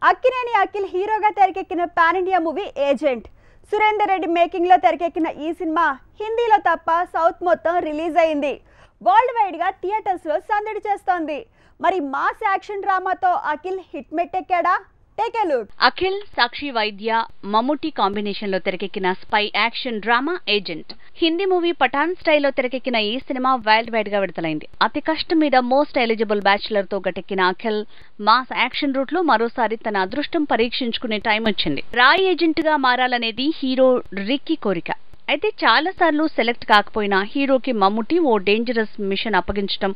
అక్కినేని అఖిల్ హీరోగా తెరకెక్కిన pan India movie agent. Surender Reddy making లో తెరకెక్కిన ఈ సినిమా హిందీలో తప్ప సౌత్ మొత్తం రిలీజ్ అయింది. వరల్డ్ వైడ్ గా థియేటర్స్ లో సందడి చేస్తోంది. మరి మాస్ యాక్షన్ డ్రామాతో అఖిల్ హిట్ మెట్టెక్కాడా? Take a look. Akhil, Sakshi Vaidya, Mammootty combination లో తెరకెక్కిన spy action drama agent. Hindi movie Pathaan స్టైల్లో తెరకెక్కిన ఈ సినిమా వరల్డ్ వైడ్ గా విడుదలైంది. అతి కష్టం మీద మోస్ట్ ఎలిజిబుల్ బ్యాచులర్ తో గట్టెక్కిన అఖిల్ మాస్ యాక్షన్ రూట్ లో మరోసారి తన అదృష్టం పరీక్షించుకునే టైం వచ్చింది. రాయ్ ఏజెంట్ గా మారాలనేది హీరో రిక్కీ కోరిక. అయితే చాలా సార్లు సెలెక్ట్ కాకపోయినా హీరోకి మమ్ముట్టి ఓ డేంజరస్ మిషన్ అప్పగించడం,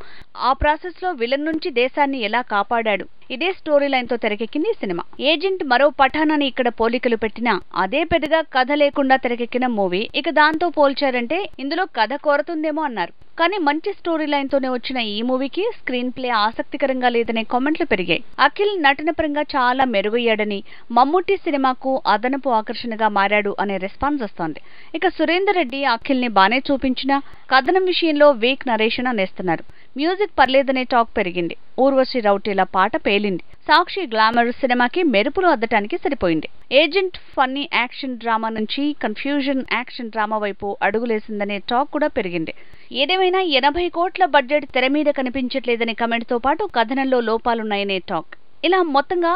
ఆ ప్రాసెస్ లో విలన్ నుంచి దేశాన్ని ఎలా కాపాడాడు, ఇదే స్టోరీ లైన్ తో తెరకెక్కింది ఈ సినిమా. ఏజెంట్ మరో పఠాన్ అని ఇక్కడ పోలికలు పెట్టినా అదే పెద్దగా కథ లేకుండా తెరకెక్కిన మూవీ. ఇక దాంతో పోల్చారంటే ఇందులో కథ కోరుతుందేమో అన్నారు. కానీ మంచి స్టోరీ లైన్ తోనే వచ్చిన ఈ మూవీకి స్క్రీన్ ప్లే ఆసక్తికరంగా లేదనే కామెంట్లు పెరిగాయి. అఖిల్ నటన పరంగా చాలా మెరుగయ్యాడని, మమ్ముట్టి సినిమాకు అదనపు ఆకర్షణగా మారాడు అనే రెస్పాన్స్ వస్తోంది. ఇక సురేందర్ రెడ్డి అఖిల్ ని బానే చూపించినా కథనం విషయంలో వీక్ నరేషన్ అనేస్తున్నారు. మ్యూజిక్ పర్లేదనే టాక్ పెరిగింది. ఊర్వశి రౌటేలా పాట పేలింది. సాక్షి గ్లామర్ సినిమాకి మెరుపులు అద్దటానికి సరిపోయింది. ఏజెంట్ ఫన్నీ యాక్షన్ డ్రామా నుంచి కన్ఫ్యూజన్ యాక్షన్ డ్రామా వైపు అడుగులేసిందనే టాక్ కూడా పెరిగింది. ఏదేమైనా 80 కోట్ల బడ్జెట్ తెర మీద కనిపించట్లేదనే కమెంట్ తో పాటు కథనంలో లోపాలున్నాయనే టాక్. ఇలా మొత్తంగా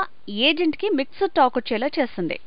ఏజెంట్ కి మిక్స్డ్ టాక్ వచ్చేలా చేస్తుంది.